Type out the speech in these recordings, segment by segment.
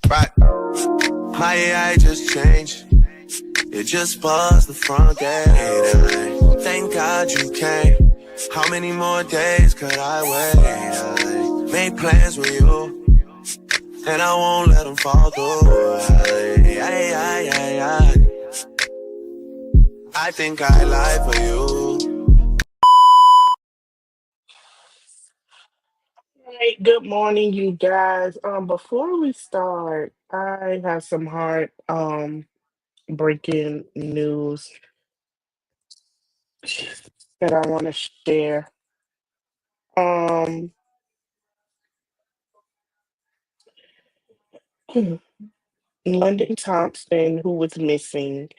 Right. My AI just changed. It just buzzed the front gate. Thank God you came. How many more days could I wait? I made plans with you, and I won't let them fall through. I think I lie for you. Hey, good morning, you guys. Before we start, I have some hard breaking news that I want to share. Um, London Thompson, who was missing,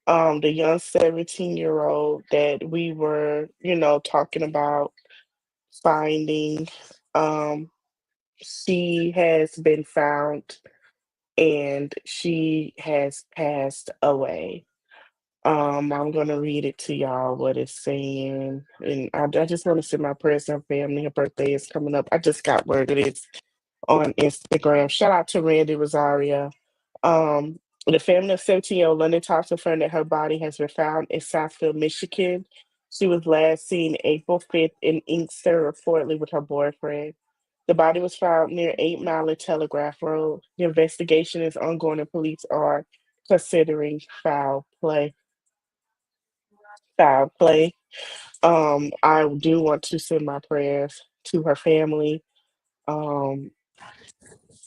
the young 17-year-old that we were, talking about finding, um, she has been found and she has passed away. I'm gonna read it to y'all what it's saying, and I just want to send my prayers to her family. Her birthday is coming up. I just got word of this on Instagram. Shout out to Randy Rosario. Um, the family of 17-year-old London Thompson confirmed that her body has been found in Southfield, Michigan. She was last seen April 5th in Inkster, reportedly with her boyfriend. The body was found near 8 Mile and Telegraph Road. The investigation is ongoing, and police are considering foul play. Foul play. I do want to send my prayers to her family. Um,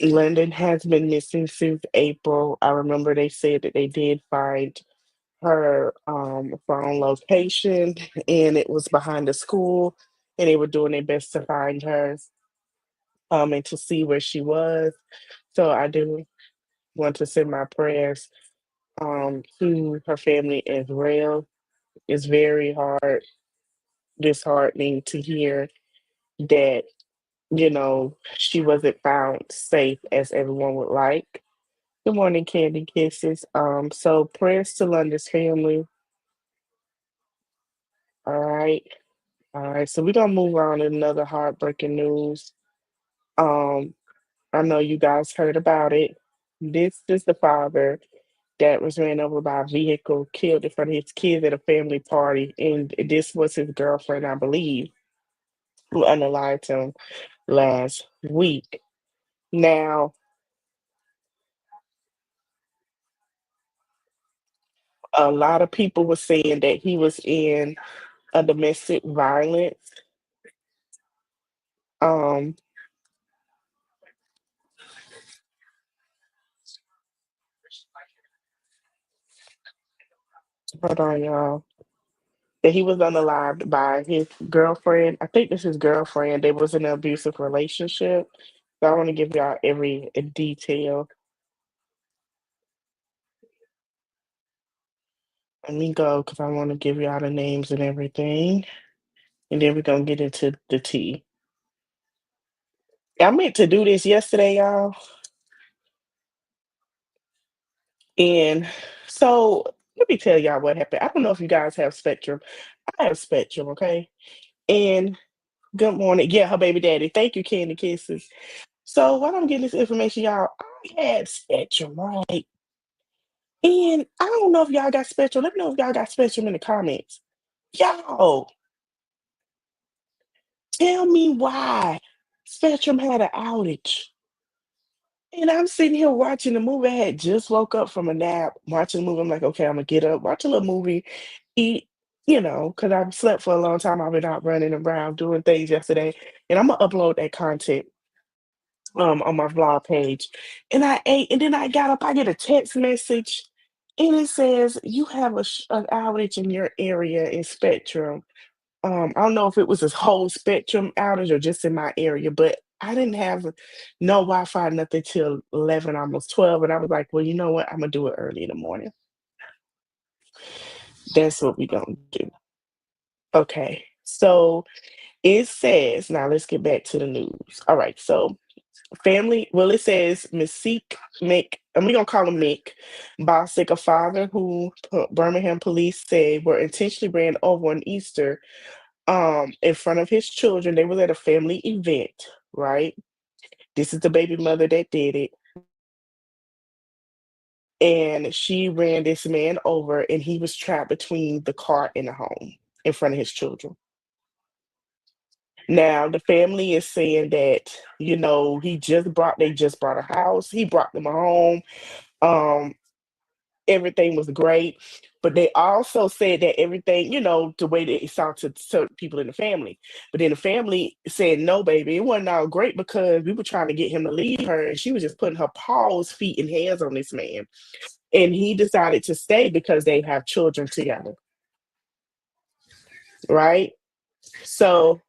Lyndon has been missing since April. I remember they said that they did find her phone location and it was behind the school, and they were doing their best to find her and to see where she was. So I do want to send my prayers to her as Israel. It's very disheartening to hear that, she wasn't found safe as everyone would like. Good morning, Candy Kisses. So prayers to London's family. All right. All right. So we're gonna move on to another heartbreaking news. Um, I know you guys heard about it. This is the father that was ran over by a vehicle, killed in front of his kids at a family party, and this was his girlfriend, I believe, who unalived him last week. Now, a lot of people were saying that he was in a domestic violence. Um, Hold on, y'all. That he was unalived by his girlfriend. I think this is girlfriend. They was in an abusive relationship. So I want to give y'all every detail. Let me go because I want to give y'all the names and everything. And then we're gonna get into the tea. I meant to do this yesterday, y'all. And so let me tell y'all what happened. I don't know if you guys have Spectrum. I have Spectrum, okay? And good morning. Yeah, her baby daddy. Thank you, Candy Kisses. So while I'm getting this information, y'all, I had Spectrum, right? And I don't know if y'all got Spectrum. Let me know if y'all got Spectrum in the comments. Y'all, tell me why Spectrum had an outage. And I'm sitting here watching the movie. I had just woke up from a nap, watching the movie. I'm like, okay, I'm gonna get up, watch a little movie, eat, because I've slept for a long time. I've been out running around doing things yesterday, and I'm gonna upload that content on my vlog page. And I ate, and then I got up. I get a text message, and it says you have an outage in your area in Spectrum. I don't know if it was a whole Spectrum outage or just in my area, but I didn't have no Wi-Fi, nothing till 11, almost 12. And I was like, well, you know what? I'm gonna do it early in the morning. That's what we gonna do. Okay. So it says, now let's get back to the news. All right, so family, well, it says Mystique Mick, and we're gonna call him Mick Bosick, a father who Birmingham police say were intentionally ran over on Easter in front of his children. They were at a family event, right? This is the baby mother that did it. and she ran this man over, and he was trapped between the car and the home in front of his children. Now the family is saying that, they just brought a house, he brought them a home, um, everything was great, but they also said that everything, the way that it sounded to certain people in the family. But then the family said, no, baby, it wasn't all great because we were trying to get him to leave her, and she was just putting her paws, feet, and hands on this man. And he decided to stay because they have children together, right? So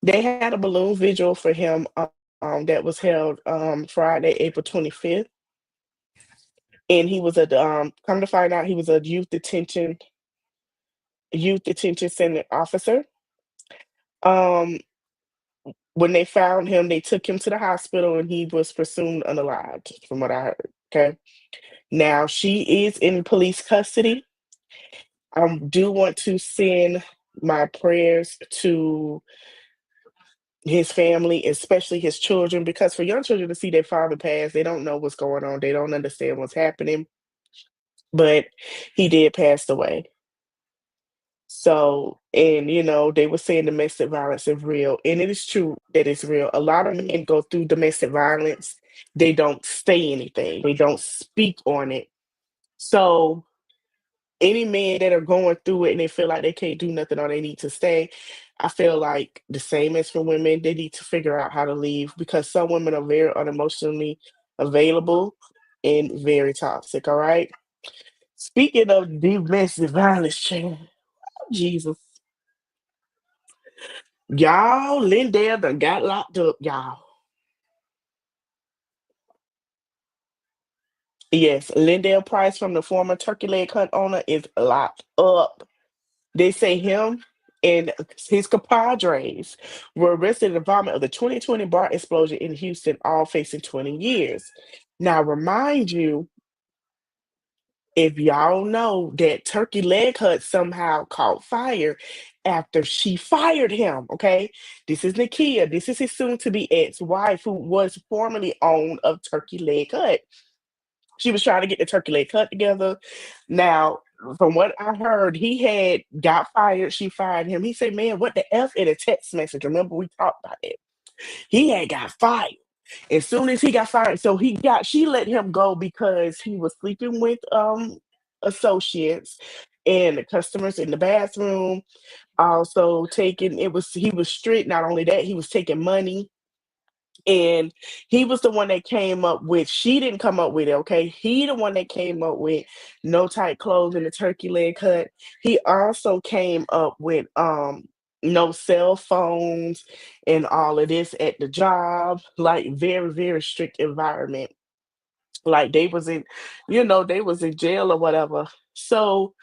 they had a balloon vigil for him, that was held Friday, April 25th. And he was come to find out, he was a youth detention center officer. Um, when they found him, they took him to the hospital and he was presumed unalived, from what I heard. Okay. Now she is in police custody. I do want to send my prayers to his family, especially his children, because for young children to see their father pass, they don't know what's going on. They don't understand what's happening. But he did pass away. So, and they were saying domestic violence is real, and it is true that it's real. A lot of men go through domestic violence, they don't say anything, they don't speak on it. So, any men that are going through it and they feel like they can't do nothing or they need to stay, I feel like the same as for women, they need to figure out how to leave because some women are very unemotionally available and very toxic. All right. Speaking of domestic violence, child, Jesus, y'all, Lindell done got locked up, y'all. Yes, Lindell Price from the former Turkey Leg Hunt owner is locked up. They say him and his compadres were arrested in the involvement of the 2020 bar explosion in Houston, all facing 20 years. Now, remind you, if y'all know that Turkey Leg Hut somehow caught fire after she fired him, okay? This is Nakia. This is his soon-to-be ex-wife who was formerly owned of Turkey Leg Hut. She was trying to get the Turkey Leg Hut together. Now, from what I heard, he had got fired. She fired him. He said, "Man, what the f?" in a text message. Remember, we talked about it. He had got fired. As soon as he got fired, so she let him go because he was sleeping with associates and the customers in the bathroom. Also taking he was strict. Not only that, he was taking money, and he was the one that came up with, she didn't come up with it, okay? He the one that came up with no tight clothes and the turkey leg cut. He also came up with no cell phones and all of this at the job, like very, very strict environment. Like they was in jail or whatever. So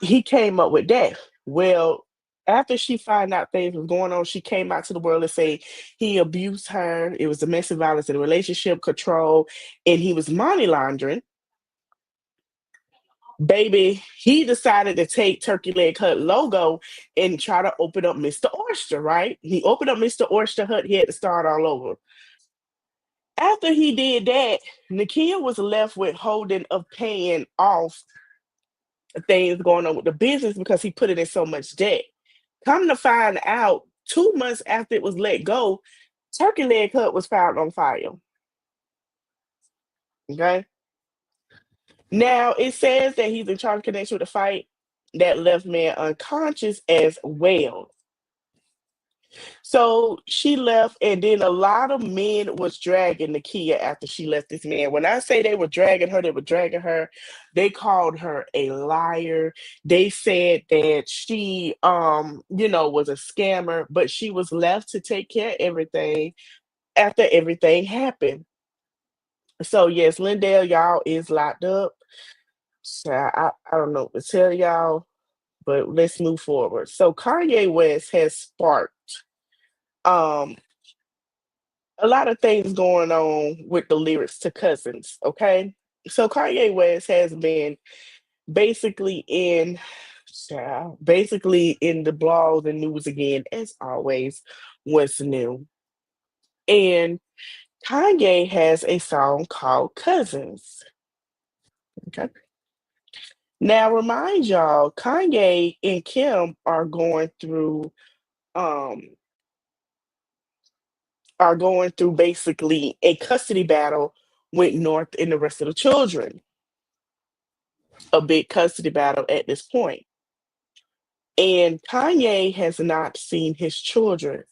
he came up with that. Well, after she found out things was going on, she came out to the world and say he abused her. It was domestic violence in the relationship, control, and he was money laundering. Baby, he decided to take Turkey Leg Hut logo and try to open up Mr. Oyster, right? He opened up Mr. Oyster Hut, he had to start all over. After he did that, Nakia was left with holding of paying off things going on with the business because he put it in so much debt. Come to find out, 2 months after it was let go, Turkey Leg Hut was found on fire. Okay. Now it says that he's in charge of connection with the fight that left man unconscious as well. So she left, and then a lot of men was dragging Nakia after she left this man. When I say they were dragging her, they were dragging her. They called her a liar. They said that she, was a scammer, but she was left to take care of everything after everything happened. So yes, Lindell, y'all is locked up. So I don't know what to tell y'all, but let's move forward. So Kanye West has sparked um a lot of things going on with the lyrics to Cousins, okay? So Kanye West has been basically in basically in the blogs and news again, as always. What's new? And Kanye has a song called Cousins. Okay. Now remind y'all, Kanye and Kim um are going through basically a custody battle with North and the rest of the children. A big custody battle at this point. And Kanye has not seen his children.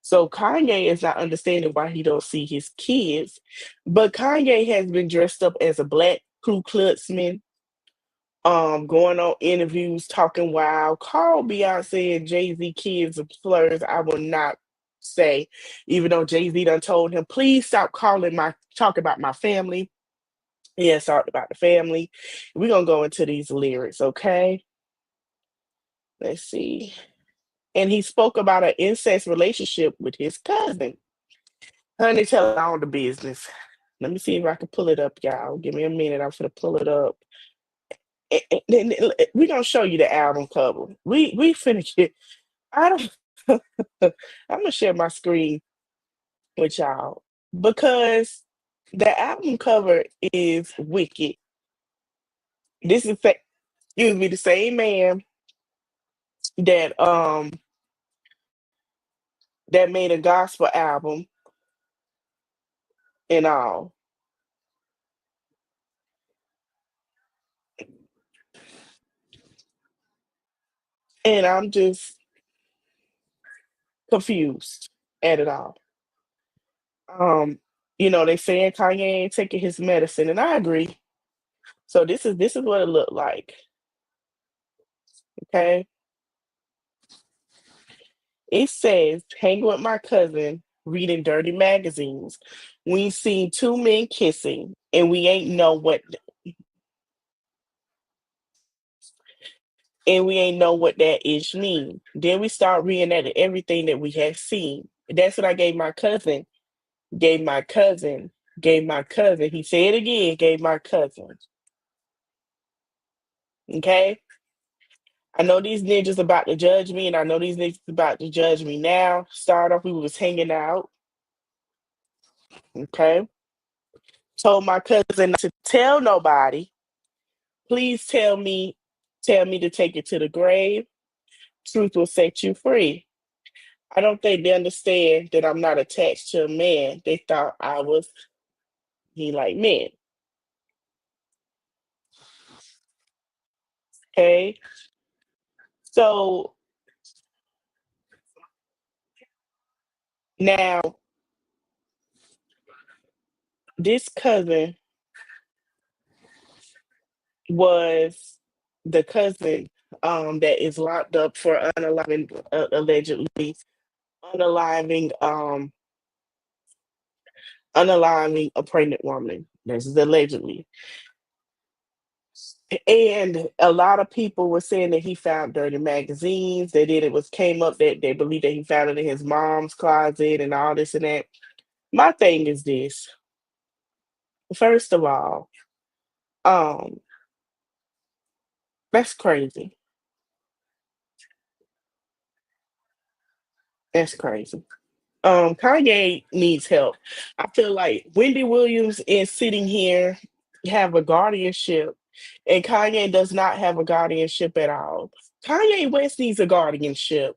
So Kanye is not understanding why he don't see his kids. But Kanye has been dressed up as a black Ku Kluxman, going on interviews, talking wild, call Beyonce and Jay-Z kids of slurs. I will not say, even though Jay-Z done told him, please stop talk about my family. He has talked about the family. We're gonna go into these lyrics, okay? Let's see. And he spoke about an incest relationship with his cousin. Honey, tell all the business. Let me see if I can pull it up, y'all. Give me a minute. I'm gonna pull it up. Then we're gonna show you the album cover. We finna get. I don't. I'm gonna share my screen with y'all because the album cover is wicked. This is excuse me, the same man that that made a gospel album and all. And I'm just confused at it all. Um, they saying Kanye ain't taking his medicine, and I agree. So this is what it looked like. Okay. It says, hanging with my cousin, reading dirty magazines. We seen two men kissing, and we ain't know what that ish mean. Then we start reenacting everything that we have seen. That's what I gave my cousin. Gave my cousin. Gave my cousin. He said it again. Gave my cousin. Okay. I know these ninjas about to judge me, and I know these niggas about to judge me now. Start off, we was hanging out. Okay. Told my cousin not to tell nobody. Please tell me to take it to the grave. Truth will set you free. I don't think they understand that I'm not attached to a man. They thought I was he like men. Okay. So now this cousin was the cousin that is locked up for allegedly unaliving unaliving a pregnant woman. This is allegedly. And a lot of people were saying that he found dirty magazines. It was came up that they believe that he found it in his mom's closet and all this and that. My thing is this. First of all, um, that's crazy. That's crazy. Kanye needs help. I feel like Wendy Williams is sitting here have a guardianship, and Kanye does not have a guardianship at all. Kanye West needs a guardianship.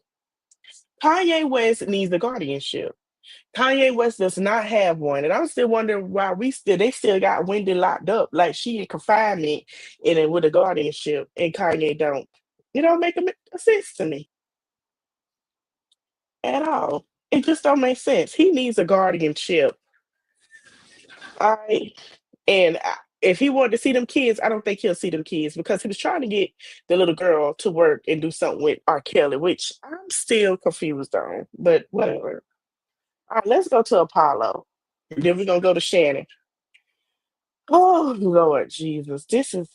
Kanye West needs a guardianship. Kanye West does not have one, and I'm still wondering why they still got Wendy locked up like she in confinement and then with a guardianship, and Kanye don't. It don't make sense to me at all. It just don't make sense. He needs a guardianship. I and if he wanted to see them kids, I don't think he'll see them kids because he was trying to get the little girl to work and do something with R. Kelly, which I'm still confused on. But whatever. All right, let's go to Apollo. Then we're gonna go to Shannon. Oh Lord Jesus, this is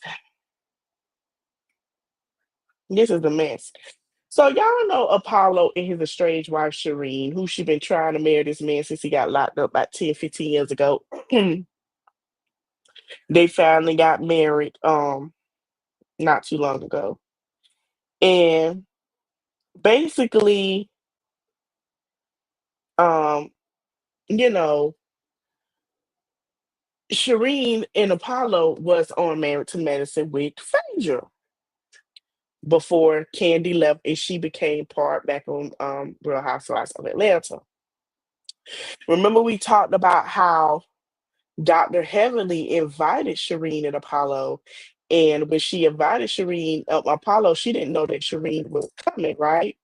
a mess. So y'all know Apollo and his estranged wife Shireen, who she been trying to marry this man since he got locked up about 10, 15 years ago. They finally got married not too long ago. And basically, um, you know, Shireen and Apollo was on Married to Medicine with Phaedra before Candy left and she became part back on Real Housewives of Atlanta. Remember we talked about how Dr. Heavenly invited Shireen and Apollo, and when she invited Shireen, Apollo, she didn't know that Shireen was coming, right?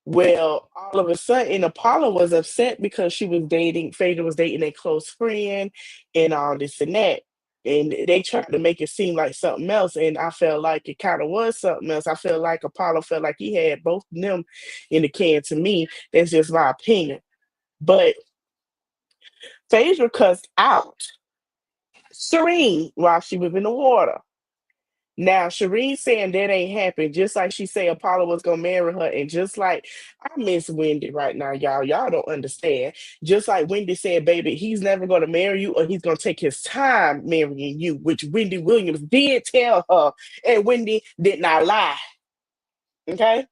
Well, all of a sudden, Apollo was upset because she was dating, Phaedra was dating a close friend and all this and that. And they tried to make it seem like something else. And I felt like it kind of was something else. I felt like Apollo felt like he had both of them in the can to me. That's just my opinion. But Phaedra cussed out Shireen while she was in the water. Now, Shireen saying that ain't happened, just like she said Apollo was gonna marry her, and just like I miss Wendy right now, y'all. Y'all don't understand. Just like Wendy said, baby, he's never gonna marry you, or he's gonna take his time marrying you, which Wendy Williams did tell her, and Wendy did not lie. Okay,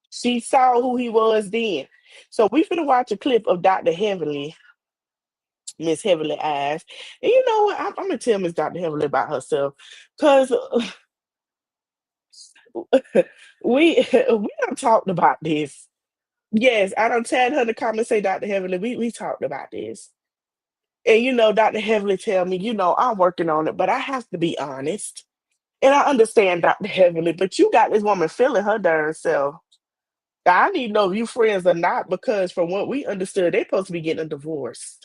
she saw who he was then. So we finna watch a clip of Dr. Heavenly, Miss Heavenly Eyes, and you know what? I'm gonna tell Miss Dr. Heavenly about herself, cause we done talked about this. Yes, I done tagged her in the comments, say Dr. Heavenly, we talked about this. And you know, Dr. Heavenly tell me, I'm working on it, but I have to be honest. And I understand Dr. Heavenly, but you got this woman feeling her darn self. I need to know if you friends or not, because from what we understood, they supposed to be getting a divorce.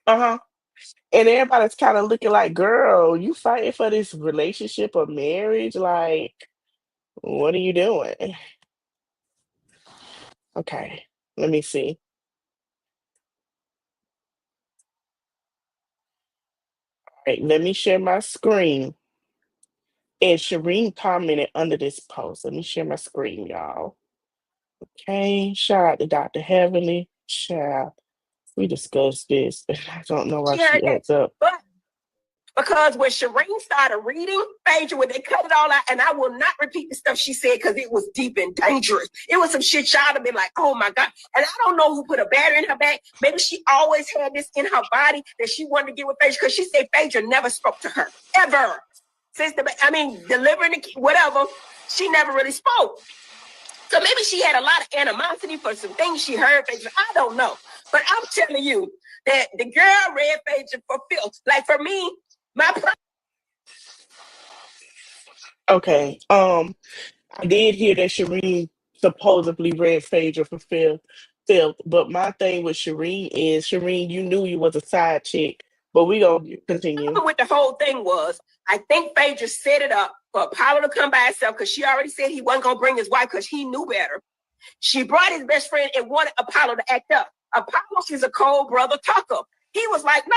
Uh-huh. And everybody's kind of looking like, girl, you fighting for this relationship or marriage? Like, what are you doing? Okay, let me see. Right, let me share my screen. And Shireen commented under this post. Let me share my screen, y'all. Okay, shout out to Dr. Heavenly. Child, we discussed this. I don't know why she adds up. But because when Shireen started reading Phaedra, when they cut it all out, and I will not repeat the stuff she said because it was deep and dangerous. It was some shit y'all have been like, oh my God. And I don't know who put a battery in her back. Maybe she always had this in her body that she wanted to get with Phaedra, because she said Phaedra never spoke to her, ever. Since delivering the whatever, she never really spoke. So maybe she had a lot of animosity for some things she heard Phaedra. I don't know. But I'm telling you that the girl read Phaedra for filth. Like for me, Okay. I did hear that Shireen supposedly read Phaedra for filth, but my thing with Shireen is, Shireen, you knew you was a side chick, but we gonna continue. What the whole thing was, I think Phaedra set it up for Apollo to come by himself, because she already said he wasn't gonna bring his wife because he knew better. She brought his best friend and wanted Apollo to act up. Apollo is a cold brother talker. He was like, no,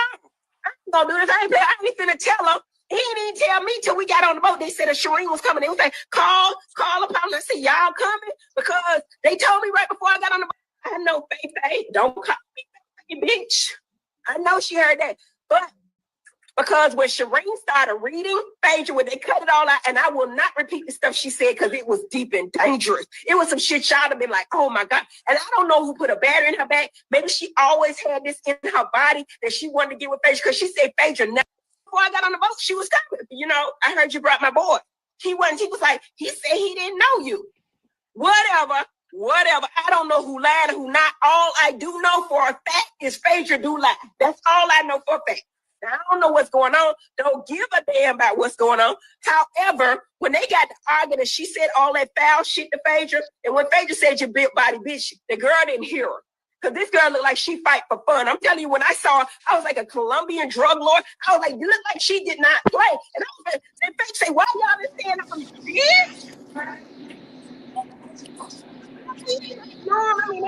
I ain't gonna do this. I ain't finna tell him. He didn't tell me till we got on the boat. They said a Shireen was coming. They was like, call Apollo. I said, y'all coming? Because they told me right before I got on the boat. I know, Faye, don't call me, bitch. I know she heard that. But because when Shireen started reading Phaedra, when they cut it all out, and I will not repeat the stuff she said because it was deep and dangerous. It was some shit y'all have been like, oh my God. And I don't know who put a battery in her back. Maybe she always had this in her body that she wanted to get with Phaedra, because she said Phaedra never. Before I got on the boat, she was coming. I heard you brought my boy. He was like, he said he didn't know you. Whatever. I don't know who lied and who not. All I do know for a fact is Phaedra do lie. That's all I know for a fact. Now, I don't know what's going on. Don't give a damn about what's going on. However, when they got to arguing and she said all that foul shit to Phaedra, and when Phaedra said you big body bitch, the girl didn't hear her. Because this girl looked like she fight for fun. I'm telling you, when I saw her, I was like a Colombian drug lord. I was like, you look like she did not play. And I was like, and Phaedra say, why y'all just stand up on the bitch? No, I'm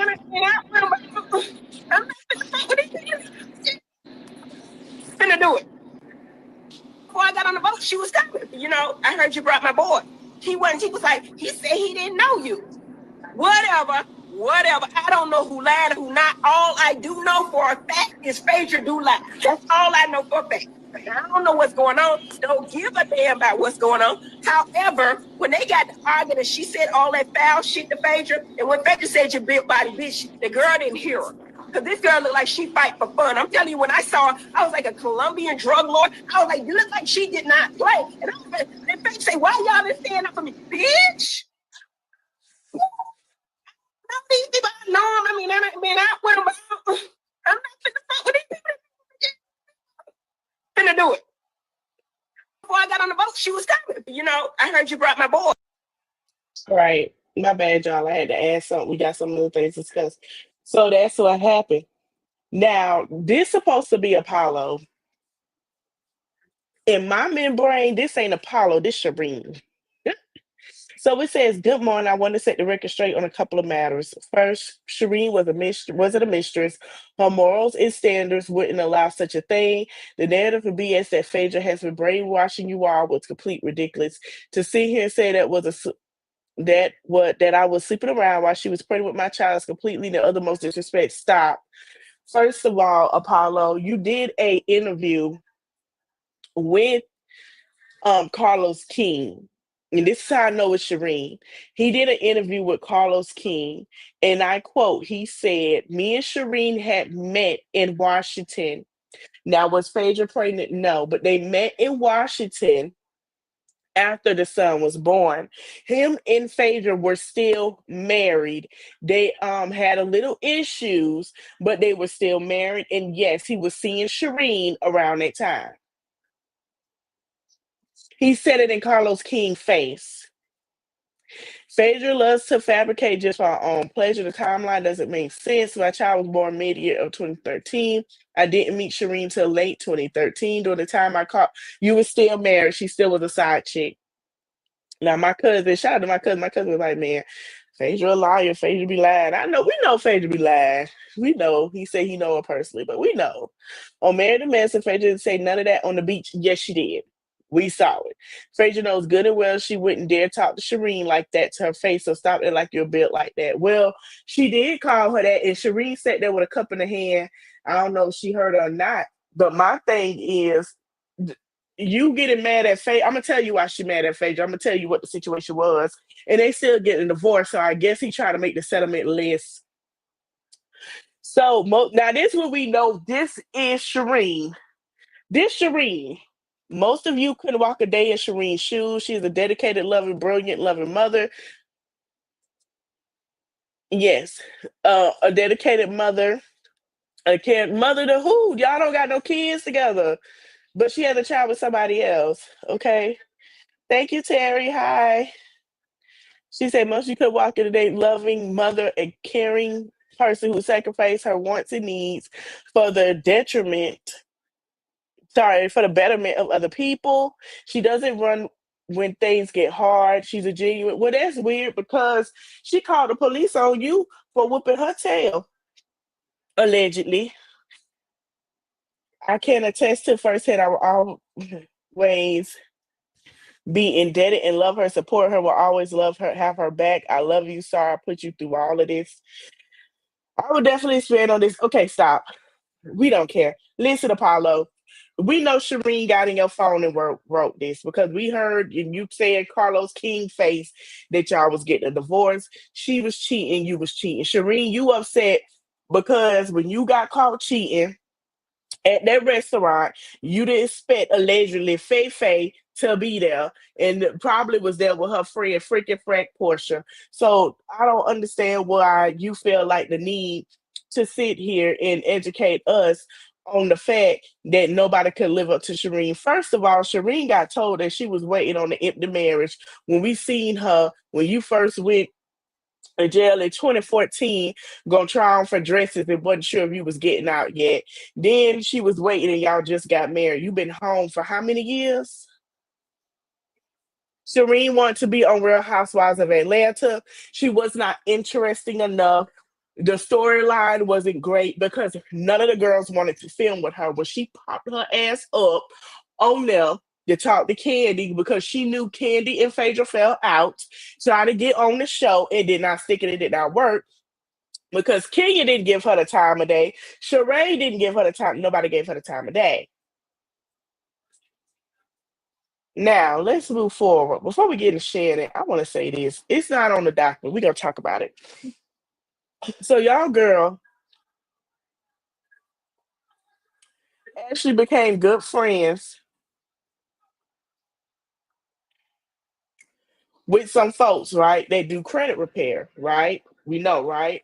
gonna do it. Before I got on the boat, she was coming. I heard you brought my boy. He was like, he said he didn't know you. Whatever. I don't know who lied and who not. All I do know for a fact is Phaedra do lie. That's all I know for a fact. I don't know what's going on. Don't give a damn about what's going on. However, when they got to arguing and she said all that foul shit to Phaedra, and when Phaedra said you big body bitch, the girl didn't hear her. Because this girl looked like she fight for fun. I'm telling you, when I saw her, I was like a Colombian drug lord. I was like, you look like she did not play. And I was like, and they say, why y'all been standing up for me? Bitch. These people, I know them. I mean, I ain't been out with them, but I'm not finna fuck with these people. Finna do it. Before I got on the boat, she was coming. You know, I heard you brought my boy. Right. My bad, y'all. I had to add something. We got some other things to discuss. So that's what happened. Now, this supposed to be Apollo. In my membrane, this ain't Apollo, this Shireen. So it says, "Good morning. I want to set the record straight on a couple of matters. First, Shireen wasn't a mistress. Her morals and standards wouldn't allow such a thing. The narrative of BS that Phaedra has been brainwashing you all was complete ridiculous. To sit here and say that was that I was sleeping around while she was pregnant with my child is completely the other most disrespect. Stop. First of all, Apollo, you did a interview with Carlos King. And this is how I know it's Shireen. He did an interview with Carlos King, and I quote, he said, "Me and Shireen had met in Washington." Now, was Phaedra pregnant? No, but they met in Washington after the son was born. Him and Phaedra were still married. They had a little issues, but they were still married. And yes, he was seeing Shireen around that time. He said it in Carlos King's face. Phaedra loves to fabricate just for her own pleasure. The timeline doesn't make sense. My child was born mid-year of 2013. I didn't meet Shireen till late 2013. During the time I caught, you were still married. She still was a side chick. Now, my cousin, shout out to my cousin. My cousin was like, man, Phaedra a liar. Phaedra be lying. We know Phaedra be lying. We know. He said he know her personally, but we know. On Married to Medicine, Phaedra didn't say none of that on the beach. Yes, she did. We saw it. Phaedra knows good and well she wouldn't dare talk to Shireen like that to her face, so stop it like you're built like that. Well, she did call her that, and Shireen sat there with a cup in her hand. I don't know if she heard her or not, but my thing is, you getting mad at Phaedra. I'm gonna tell you why she mad at Phaedra. I'm gonna tell you what the situation was, and they still getting divorced. So I guess he tried to make the settlement less. So now this what we know. This is Shireen. This Shireen. Most of you couldn't walk a day in Shireen's shoes. She's a dedicated, loving, brilliant, loving mother. Yes, a dedicated mother. A kid, mother to who? Y'all don't got no kids together, but she had a child with somebody else. Okay. Thank you, Terry. Hi. She said most you could walk in a day, loving mother, a caring person who sacrificed her wants and needs for the for the betterment of other people. She doesn't run when things get hard. She's a genuine. Well, that's weird because she called the police on you for whooping her tail, allegedly. I can attest to firsthand. I will always be indebted and love her, support her, will always love her, have her back. I love you. Sorry I put you through all of this. I would definitely expand on this. Okay, stop. We don't care. Listen, Apollo. We know Shireen got in your phone and wrote this because we heard and you said Carlos King face that y'all was getting a divorce. She was cheating, you was cheating. Shireen, you upset because when you got caught cheating at that restaurant, you didn't expect allegedly Faye to be there and probably was there with her friend freaking Frank Portia. So I don't understand why you feel like the need to sit here and educate us on the fact that nobody could live up to Shireen. First of all, Shireen got told that she was waiting on the empty marriage. When we seen her, when you first went in jail in 2014, gonna try on for dresses and wasn't sure if you was getting out yet. Then she was waiting and y'all just got married. You've been home for how many years? Shireen wanted to be on Real Housewives of Atlanta. She was not interesting enough. The storyline wasn't great because none of the girls wanted to film with her. When she popped her ass up on there to talk to Candy because she knew Candy and Phaedra fell out, tried to get on the show, it did not stick and it did not work because Kenya didn't give her the time of day. Sheree didn't give her the time. Nobody gave her the time of day. Now, let's move forward. Before we get into Shannon, I want to say this. It's not on the document. We're going to talk about it. So, y'all girl Ashley became good friends with some folks, right? They do credit repair, right? We know, right?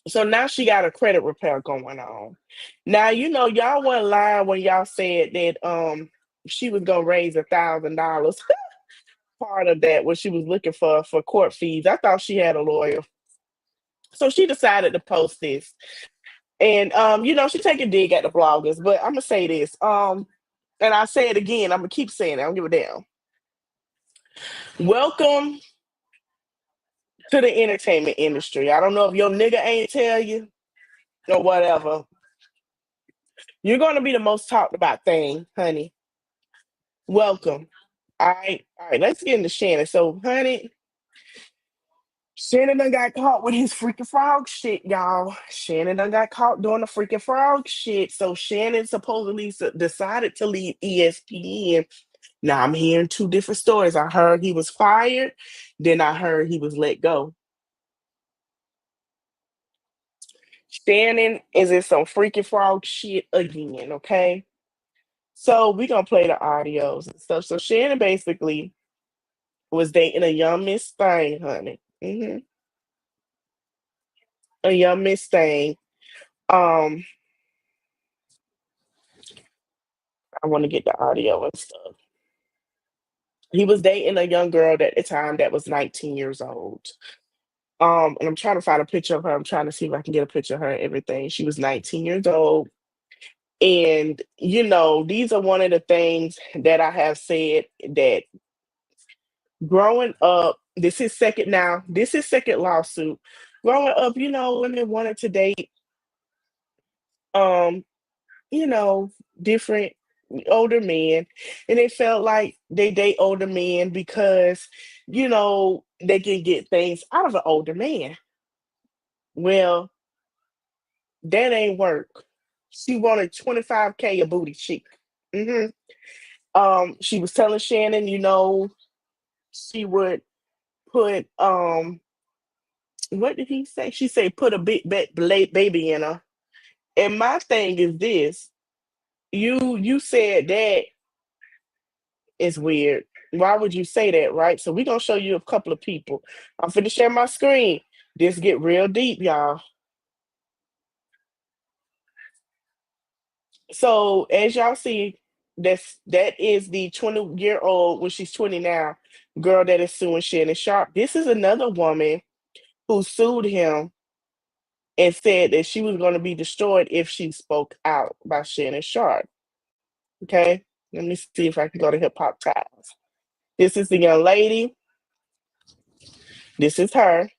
So now she got a credit repair going on. Now you know y'all wasn't lying when y'all said that she was gonna raise $1,000. Part of that was she was looking for court fees. I thought she had a lawyer. So she decided to post this. And you know, she take a dig at the bloggers, but I'm gonna say this. And I say it again, I'm gonna keep saying it, I don't give a damn. Welcome to the entertainment industry. I don't know if your nigga ain't tell you or whatever. You're gonna be the most talked about thing, honey. Welcome. All right, let's get into Shannon. So, honey, Shannon done got caught with his freaking frog shit, y'all. Shannon done got caught doing the freaking frog shit. So Shannon supposedly decided to leave ESPN. Now I'm hearing two different stories. I heard he was fired, then I heard he was let go. Shannon is in some freaking frog shit again, okay? So we gonna play the audios and stuff. So Shannon basically was dating a young Miss Thing, honey. A young Miss Thing. Um, I want to get the audio and stuff. He was dating a young girl at the time that was 19 years old. And I'm trying to find a picture of her. I'm trying to see if I can get a picture of her and everything. She was 19 years old. And, you know, these are one of the things that I have said that growing up, this is second lawsuit. Growing up, you know, women wanted to date, um, you know, different older men. And they felt like they date older men because, you know, they can get things out of an older man. Well, that ain't work. She wanted 25K a booty cheek. hmm She was telling Shannon, you know, she would put what did he say? She said put a big baby in her. And my thing is this: you said that is weird. Why would you say that, right? So we're gonna show you a couple of people. I'm finna share my screen. This get real deep, y'all. So as y'all see, that is the 20-year-old, well, she's 20 now, girl that is suing Shannon Sharp. This is another woman who sued him and said that she was going to be destroyed if she spoke out about Shannon Sharp. Okay, let me see if I can go to Hip Hop Times. This is the young lady. This is her.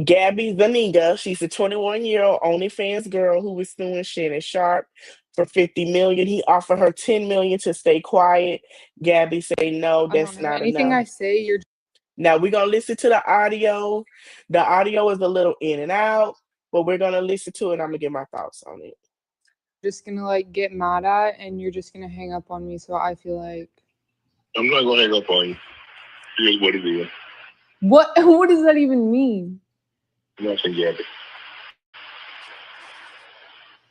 Gabby Zuniga. She's a 21-year-old OnlyFans girl who was suing Shannon Sharp for $50 million. He offered her $10 million to stay quiet. Gabby said, "No, that's not Anything enough." I say, you're Now we're gonna listen to the audio. The audio is a little in and out, but we're gonna listen to it. I'm gonna get my thoughts on it. just gonna like get mad at, and you're just gonna hang up on me. So I feel like I'm not gonna hang up on you. Here's what it is. what? What does that even mean? Nothing, Gabby.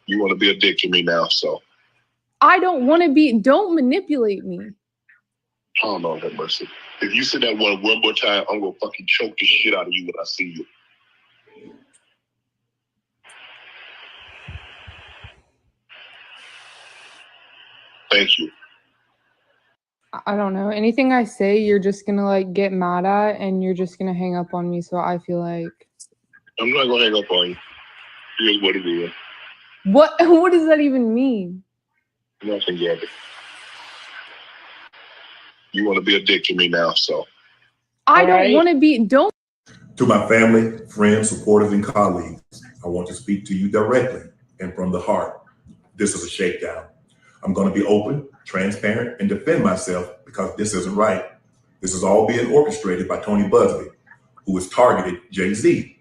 You want to be a dick to me now, so. I don't want to be. Don't manipulate me. Oh, Lord have mercy. If you say that one more time, I'm gonna fucking choke the shit out of you when I see you. Thank you. I don't know. Anything I say, you're just gonna like get mad at, and you're just gonna hang up on me. So I feel like I'm not gonna hang up on you. Here's what it is. what? What does that even mean? Nothing, Gabby. You want to be a dick to me now, so. I All don't right. want to be. Don't. To my family, friends, supporters, and colleagues, I want to speak to you directly and from the heart. This is a shakedown. I'm going to be open, transparent, and defend myself because this isn't right. This is all being orchestrated by Tony Buzbee, who has targeted Jay-Z.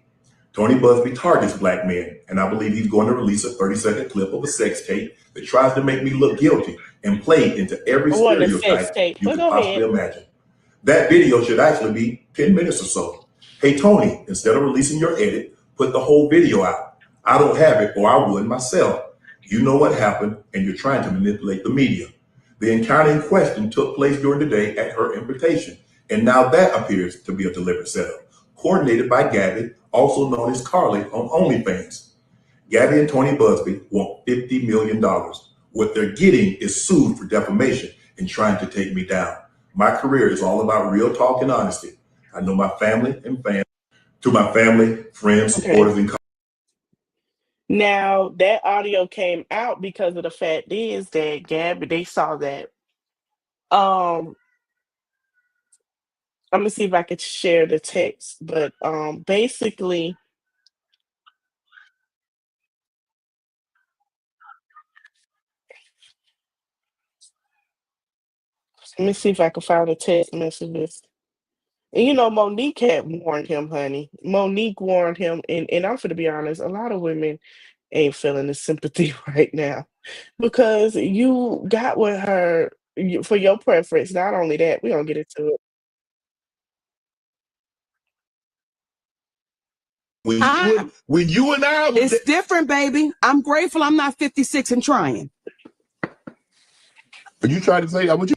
Tony Buzbee targets black men, and I believe he's going to release a 30-second clip of a sex tape that tries to make me look guilty and play into every I want the sex stereotype tape. you But could go possibly ahead. imagine. That video should actually be 10 minutes or so. Hey, Tony, instead of releasing your edit, put the whole video out. I don't have it, or I would myself. You know what happened, and you're trying to manipulate the media. The encounter in question took place during the day at her invitation, and now that appears to be a deliberate setup, coordinated by Gabby, also known as Carly on OnlyFans. Gabby and Tony Busby want $50 million. What they're getting is sued for defamation and trying to take me down. My career is all about real talk and honesty. I know my family and fans. To my family, friends, Okay. supporters, and Now that audio came out because of the fact is that Gabby, they saw that. I'm gonna see if I could share the text, but basically, let me see if I can find the text messages. And you know, Monique had warned him, honey. Monique warned him, and I'm gonna be honest, a lot of women ain't feeling the sympathy right now because you got with her for your preference. Not only that, we don't get into it. When you and I was It's different, baby. I'm grateful I'm not 56 and trying. Are you trying to say what you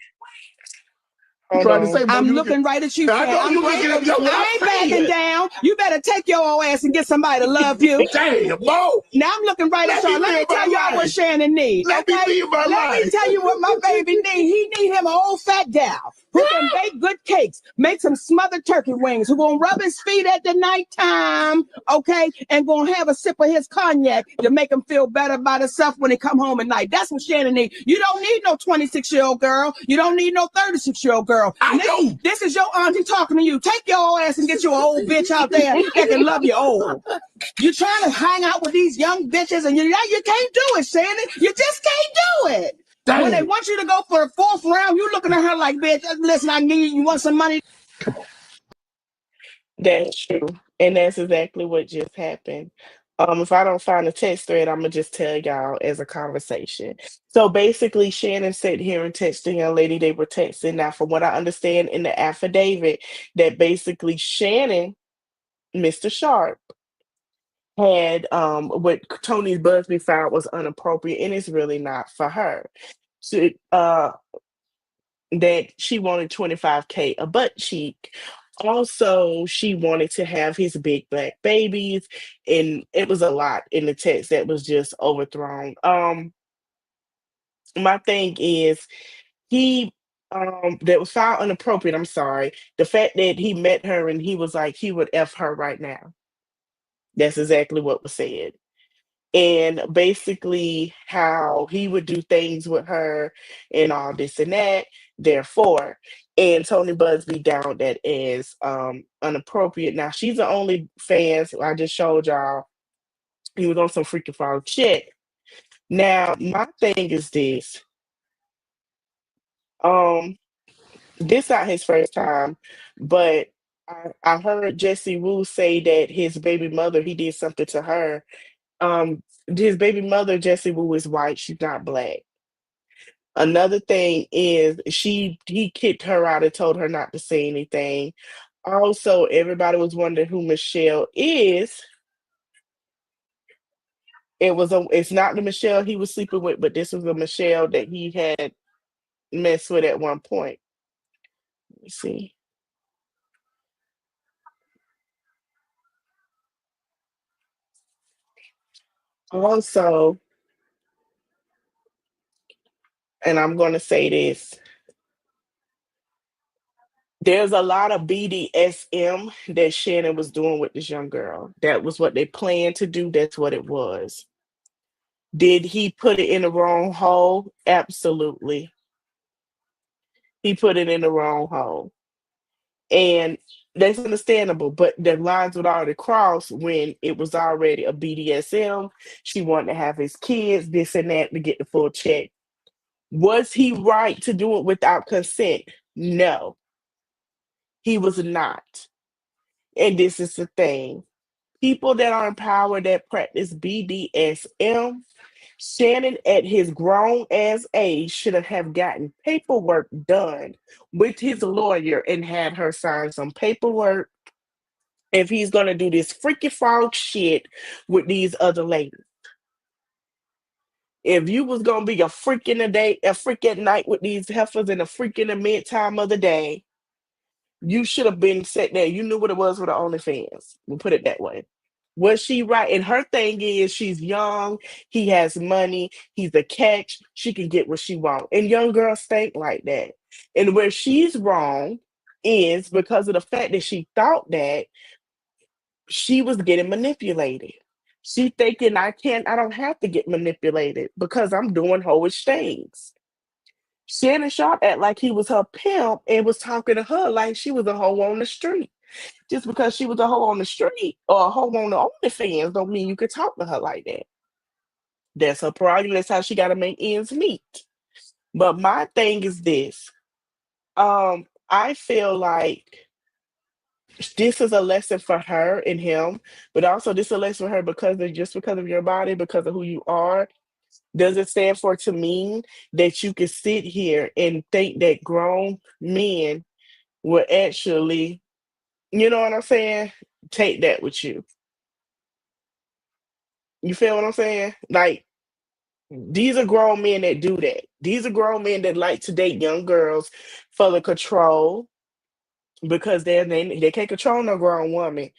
Hold trying to on. say? Mo, I'm you looking right at you. I fam. know I'm you looking at me. That's what I I'm ain't backing saying. down. You better take your old ass and get somebody to love you. Damn, Mo. Now I'm looking right at Let y'all. me Let me live tell my y'all what life. Shannon needs. Let me Okay? live my Let me life. tell you what my baby need. He need him an old fat gal who can bake good cakes, make some smothered turkey wings, who gonna rub his feet at the nighttime, okay, and gonna have a sip of his cognac to make him feel better about himself when he come home at night. That's what Shannon need. You don't need no 26-year-old girl. You don't need no 36-year-old girl. I do. This is your auntie talking to you. Take your old ass and get you an old bitch out there that can love you old. You trying to hang out with these young bitches and you can't do it, Shannon. You just can't do it. Damn. When they want you to go for the fourth round, you looking at her like, bitch, listen, I need you want some money. That's true. And that's exactly what just happened. If I don't find a text thread, I'm gonna just tell y'all as a conversation. So basically, Shannon sat here and texted the young lady they were texting. Now, from what I understand in the affidavit, that basically Shannon, Mr. Sharp, had what Tony Busby found was inappropriate, and it's really not for her. So, that she wanted 25K a butt cheek. Also, she wanted to have his big black babies, and it was a lot in the text that was just overthrown. My thing is he that was found inappropriate. I'm sorry. The fact that he met her and he was like he would F her right now. That's exactly what was said. And basically how he would do things with her and all this and that. Therefore, and Tony Busby downed that as inappropriate. Now she's the only fans I just showed y'all. He was on some freaking frog shit. Now my thing is this. Um, this not his first time, but I heard Jesse Wu say that his baby mother, he did something to her. His baby mother, Jessie Wu, is white. She's not black. Another thing is he kicked her out and told her not to say anything. Also, everybody was wondering who Michelle is. It's not the Michelle he was sleeping with, but this was a Michelle that he had messed with at one point. Let me see. Also, and I'm going to say this, there's a lot of BDSM that Shannon was doing with this young girl. That was what they planned to do. That's what it was. Did he put it in the wrong hole? Absolutely. He put it in the wrong hole. And that's understandable, but the lines would already cross when it was already a BDSM. She wanted to have his kids, this and that, to get the full check. Was he right to do it without consent? No, he was not. And this is the thing. People that are in power that practice BDSM, Shannon at his grown ass age should have gotten paperwork done with his lawyer and had her sign some paperwork if he's gonna do this freaky frog shit with these other ladies. If you was gonna be a freak in the day, a freak at night with these heifers and a freak in the midtime of the day, you should have been set there. You knew what it was with the OnlyFans. We'll put it that way. Was she right? And her thing is she's young, he has money, he's a catch, she can get what she wants. And young girls think like that. And where she's wrong is because of the fact that she thought that she was getting manipulated. She thinking I don't have to get manipulated because I'm doing hoish things. Shannon Sharp act like he was her pimp and was talking to her like she was a hoe on the street. Just because she was a hoe on the street or a hoe on the OnlyFans don't mean you could talk to her like that. That's her prerogative. That's how she got to make ends meet. But my thing is this. I feel like this is a lesson for her and him, but also this is a lesson for her because of your body, because of who you are. Does it stand for to mean that you can sit here and think that grown men will actually, you know what I'm saying, take that with you? You feel what I'm saying? Like, these are grown men that do that. These are grown men that like to date young girls for the control because they can't control no grown woman.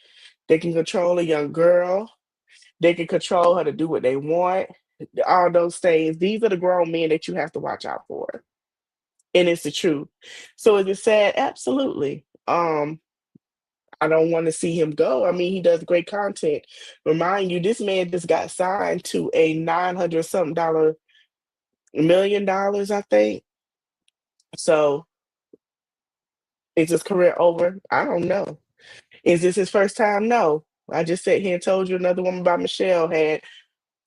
They can control a young girl. They can control her to do what they want. All those things. These are the grown men that you have to watch out for. And it's the truth. So is it sad? Absolutely. I don't want to see him go. I mean, he does great content. Remind you, this man just got signed to a 900 something $1 million, I think. So is his career over? I don't know. Is this his first time? No. I just sat here and told you another woman by Michelle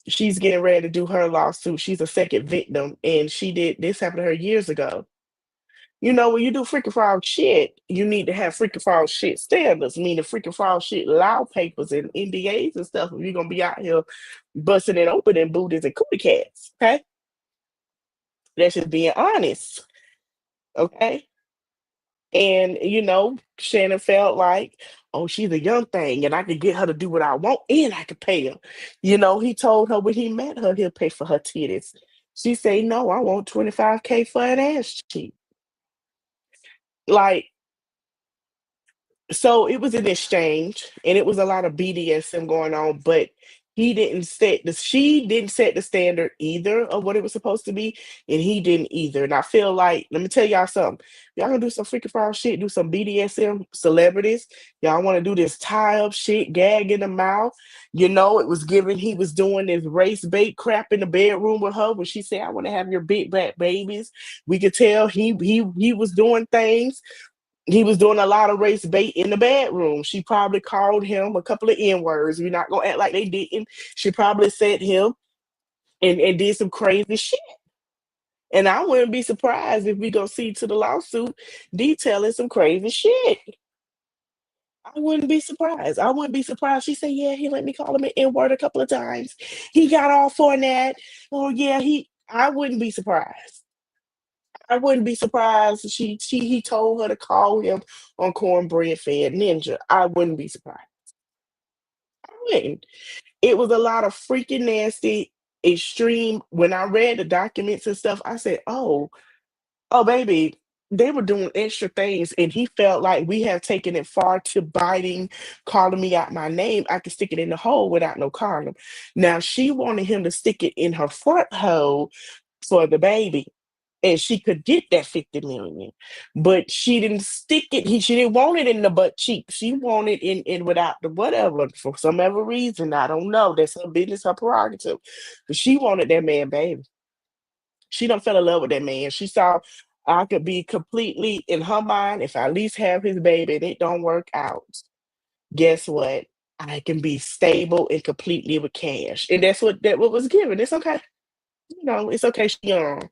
she's getting ready to do her lawsuit. She's a second victim, and this happened to her years ago. You know, when you do freaking foul shit, you need to have freaking foul shit standards, meaning freaking foul shit law papers and NDAs and stuff. If you're gonna be out here busting it open in booties and cootie cats, okay? That's just being honest, okay? And Shannon felt like, oh, she's a young thing, and I could get her to do what I want, and I could pay her. He told her when he met her, he'll pay for her titties. She said, no, I want 25K for an ass cheek. Like, so it was an exchange, and it was a lot of BDSM going on, but she didn't set the standard either of what it was supposed to be, and he didn't either. And I feel like, let me tell y'all something. Y'all gonna do some freaking foul shit, do some BDSM celebrities. Y'all want to do this tie up shit, gag in the mouth. It was given he was doing this race bait crap in the bedroom with her when she said, I want to have your big back babies. We could tell he was doing things. He was doing a lot of race bait in the bedroom. She probably called him a couple of N-words. We're not gonna act like they didn't. She probably said him and did some crazy shit. And I wouldn't be surprised if we go see to the lawsuit detailing some crazy shit. I wouldn't be surprised. I wouldn't be surprised. She said, yeah, he let me call him an N-word a couple of times. He got off on that. Oh yeah, I wouldn't be surprised. I wouldn't be surprised if he told her to call him on Cornbread Fed Ninja. I wouldn't be surprised. I wouldn't. It was a lot of freaking nasty, extreme. When I read the documents and stuff, I said, oh, baby, they were doing extra things, and he felt like we have taken it far to biting, calling me out my name. I could stick it in the hole without no condom. Now she wanted him to stick it in her front hole for the baby, and she could get that 50 million, but she didn't stick it. She didn't want it in the butt cheek. She wanted in without the whatever for some other reason. I don't know. That's her business, her prerogative. But she wanted that man, baby. She done fell in love with that man. She saw I could be completely in her mind if I at least have his baby and it don't work out. Guess what? I can be stable and completely with cash, and that's what was given. It's okay. It's okay. She young.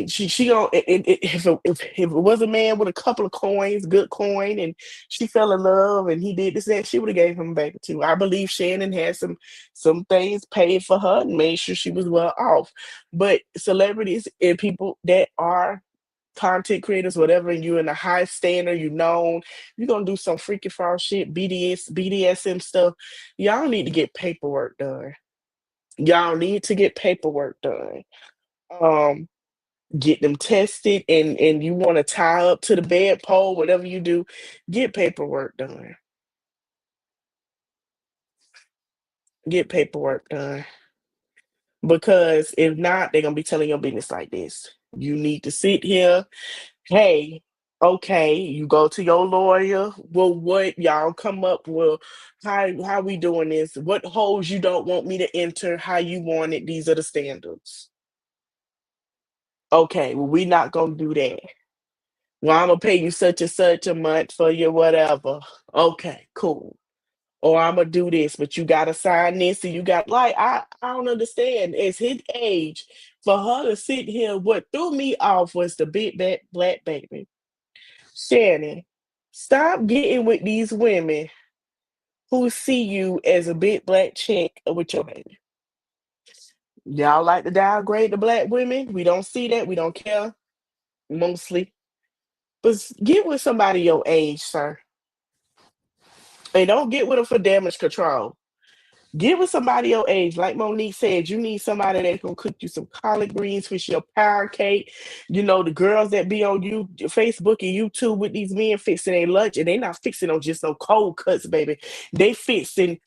She don't. If it was a man with a couple of coins, good coin, and she fell in love, and he did this that, she would have gave him back too. I believe Shannon had some things paid for her and made sure she was well off. But celebrities and people that are content creators, whatever, and you're in a high standard, you're gonna do some freaky foul shit, BDSM stuff. Y'all need to get paperwork done. Y'all need to get paperwork done. Um, get them tested, and you want to tie up to the bed pole, whatever you do, get paperwork done. Get paperwork done. Because if not, they're gonna be telling your business like this. You need to sit here. Hey, okay, you go to your lawyer. Well, what y'all come up with? How we doing this? What holes you don't want me to enter? How you want it? These are the standards. Okay, well, we not gonna do that. Well, I'm gonna pay you such and such a month for your whatever. Okay, cool. Or I'm gonna do this, but you gotta sign this, and you got like I don't understand. It's his age for her to sit here. What threw me off was the big bad black baby. Shannon, stop getting with these women who see you as a big black chick with your baby. Y'all like to downgrade the black women. We don't see that. We don't care mostly. But get with somebody your age, sir. And don't get with them for damage control. Get with somebody your age. Like Monique said, you need somebody that can cook you some collard greens, fix your pound cake. You know, the girls that be on you Facebook and YouTube with these men fixing their lunch, and they not fixing on just no cold cuts, baby. They fixing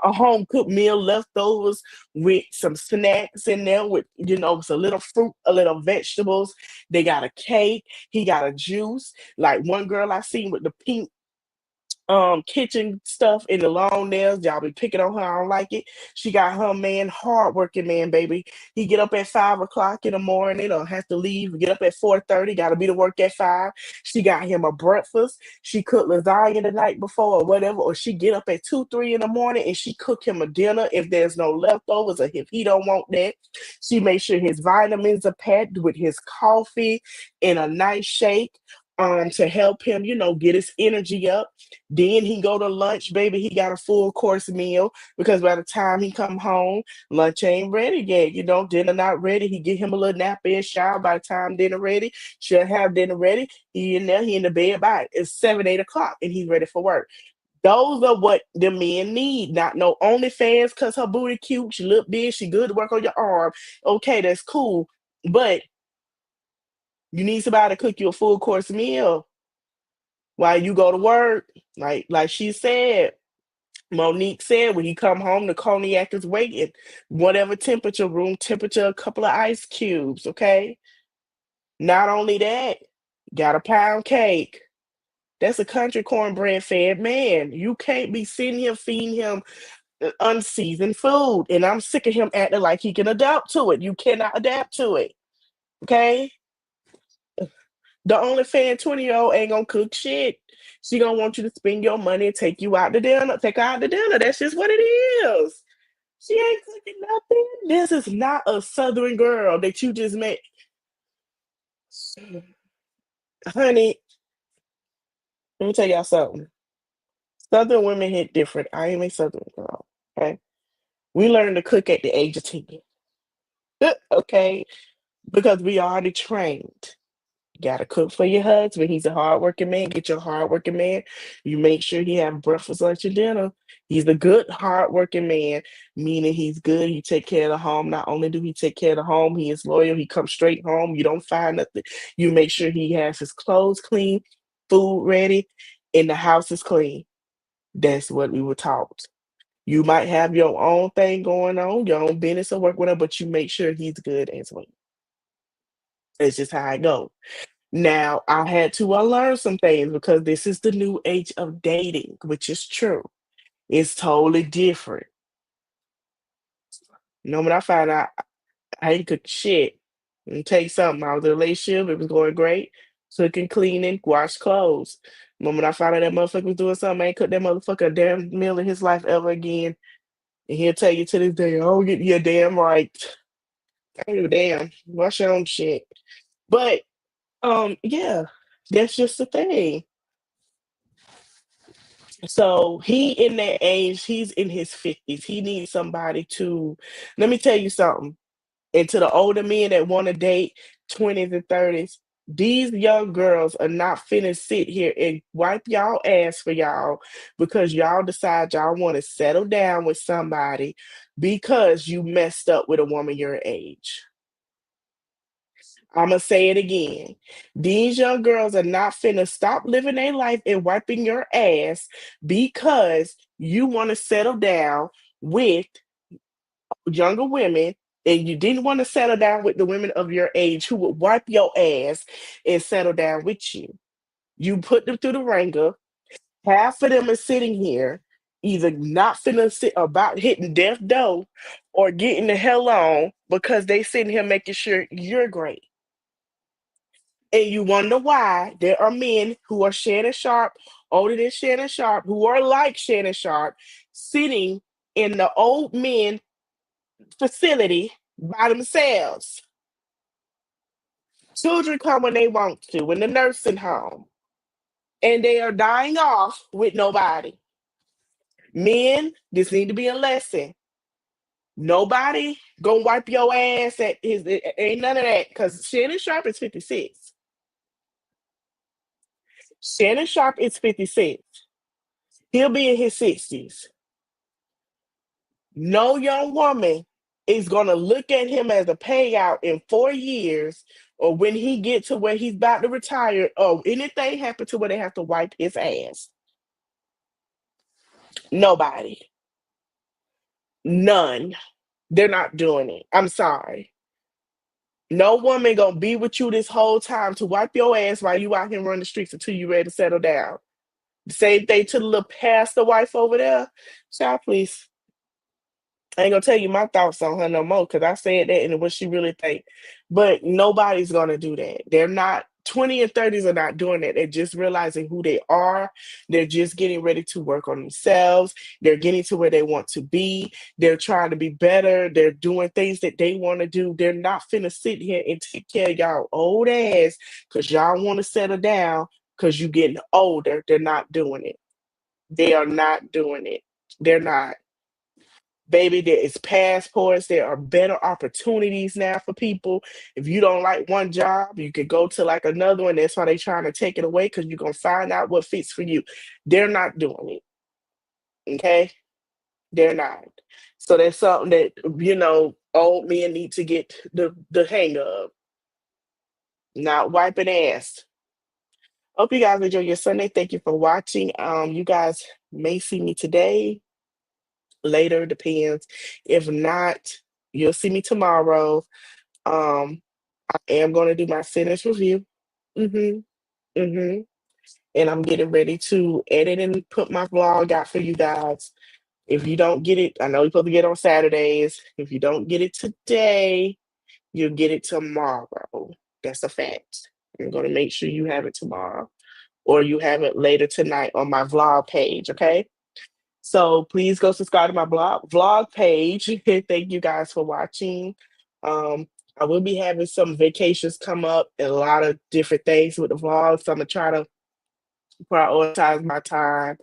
a home cooked meal, leftovers with some snacks in there with, you know, some little fruit, a little vegetables. They got a cake. He got a juice. Like one girl I seen with the pink kitchen stuff in the long nails. Y'all be picking on her. I don't like it. She got her man, hardworking man, baby. He get up at 5 o'clock in the morning, or have to leave. Get up at 4:30. Got to be to work at 5. She got him a breakfast. She cooked lasagna the night before or whatever. Or she get up at 2, 3 in the morning and she cook him a dinner if there's no leftovers or if he don't want that. She make sure his vitamins are packed with his coffee in a nice shake. To help him, you know, get his energy up. Then he go to lunch, baby. He got a full course meal because by the time he come home, lunch ain't ready yet. You know, dinner not ready. He get him a little nap in, shower. By the time dinner ready, she'll have dinner ready. He in there, he in the bed by it's 7, 8 o'clock, and he's ready for work. Those are what the men need. Not no OnlyFans because her booty cute, she look big, she good to work on your arm. Okay, that's cool, but you need somebody to cook you a full course meal while you go to work. Like she said, Monique said, when he come home, the cognac is waiting. Whatever temperature, room temperature, a couple of ice cubes, okay? Not only that, got a pound cake. That's a country cornbread fed man. You can't be sitting here feeding him unseasoned food. And I'm sick of him acting like he can adapt to it. You cannot adapt to it, okay? The OnlyFans 20-year-old ain't gonna cook shit. She gonna want you to spend your money and take you out to dinner. Take her out to dinner. That's just what it is. She ain't cooking nothing. This is not a Southern girl that you just met. Honey, let me tell y'all something. Southern women hit different. I am a Southern girl. Okay. We learned to cook at the age of 10. Okay. Because we already trained. Gotta cook for your husband. He's a hardworking man. Get your hardworking man. You make sure he have breakfast, lunch, and dinner. He's a good, hardworking man, meaning he's good. He take care of the home. Not only do he take care of the home, he is loyal. He comes straight home. You don't find nothing. You make sure he has his clothes clean, food ready, and the house is clean. That's what we were taught. You might have your own thing going on, your own business or work with him, but you make sure he's good as well. It's just how I go. Now, I had to unlearn some things because this is the new age of dating, which is true. It's totally different. You know, when I found out I ain't cook shit, and take something, I was in a relationship, it was going great. Cooking, cleaning, wash clothes. The moment I found out that motherfucker was doing something, I ain't cooked that motherfucker a damn meal in his life ever again. And he'll tell you to this day, oh, get your damn right. I don't give a damn. Wash your own shit. But yeah, that's just the thing. So he in that age, he's in his 50s. He needs somebody to, let me tell you something. And to the older men that want to date 20s and 30s, These young girls are not finna sit here and wipe y'all ass for y'all because y'all decide y'all want to settle down with somebody because you messed up with a woman your age. I'm going to say it again. These young girls are not finna stop living their life and wiping your ass because you want to settle down with younger women and you didn't want to settle down with the women of your age who would wipe your ass and settle down with you. You put them through the ringer. Half of them are sitting here either not finna sit about hitting death door or getting the hell on because they sitting here making sure you're great. And you wonder why there are men who are Shannon Sharpe, older than Shannon Sharpe, who are like Shannon Sharpe, sitting in the old men facility by themselves. Children come when they want to, in the nursing home, and they are dying off with nobody. Men, this need to be a lesson. Nobody gonna wipe your ass at his, ain't none of that, because Shannon Sharpe is 56. Shannon Sharpe is 56. He'll be in his 60s. No young woman is going to look at him as a payout in 4 years or when he gets to where he's about to retire or anything happen to where they have to wipe his ass. Nobody. None. They're not doing it. I'm sorry. No woman going to be with you this whole time to wipe your ass while you out here running the streets until you ready to settle down. The same thing to the little pastor wife over there. Child, please. I ain't gonna tell you my thoughts on her no more because I said that and what she really think. But nobody's gonna do that. They're not 20 and 30s are not doing that. They're just realizing who they are. They're just getting ready to work on themselves. They're getting to where they want to be. They're trying to be better. They're doing things that they want to do. They're not finna sit here and take care of y'all old ass because y'all want to settle down because you getting older. They're not doing it. They are not doing it. They're not. Baby, there is passports. There are better opportunities now for people. If you don't like one job, you could go to like another one. That's why they're trying to take it away because you're going to find out what fits for you. They're not doing it. Okay? They're not. So that's something that, old men need to get the hang of. Not wiping ass. Hope you guys enjoy your Sunday. Thank you for watching. You guys may see me today. Later, depends. If not, you'll see me tomorrow. I am going to do my sentence review. And I'm getting ready to edit and put my vlog out for you guys. If you don't get it, I know you're supposed to get it on Saturdays. If you don't get it today, you'll get it tomorrow. That's a fact. I'm going to make sure you have it tomorrow or you have it later tonight on my vlog page, okay? So please go subscribe to my vlog page. Thank you guys for watching. I will be having some vacations come up and a lot of different things with the vlogs. So I'm going to try to prioritize my time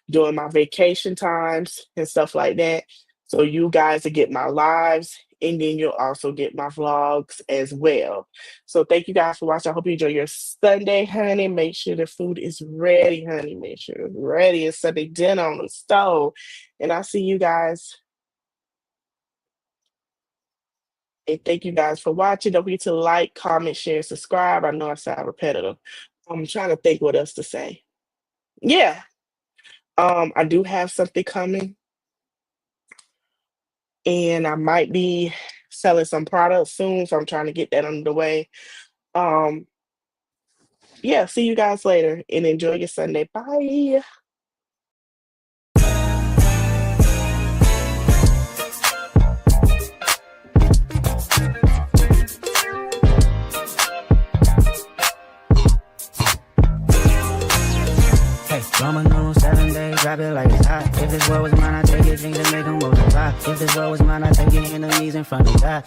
during my vacation times and stuff like that. So you guys will get my lives and then you'll also get my vlogs as well. So thank you guys for watching. I hope you enjoy your Sunday, honey. Make sure the food is ready, honey. Make sure it's ready. It's Sunday dinner on the stove. And I'll see you guys. And thank you guys for watching. Don't forget to like, comment, share, subscribe. I know I sound repetitive. I'm trying to think what else to say. Yeah. I do have something coming. And I might be selling some products soon, so I'm trying to get that underway. Yeah, see you guys later and enjoy your Sunday. Bye. Roman numeral 7 days, drop it like it's hot. If this world was mine, I'd take it, things and make them multiply. If this world was mine, I'd take your enemies in front of God.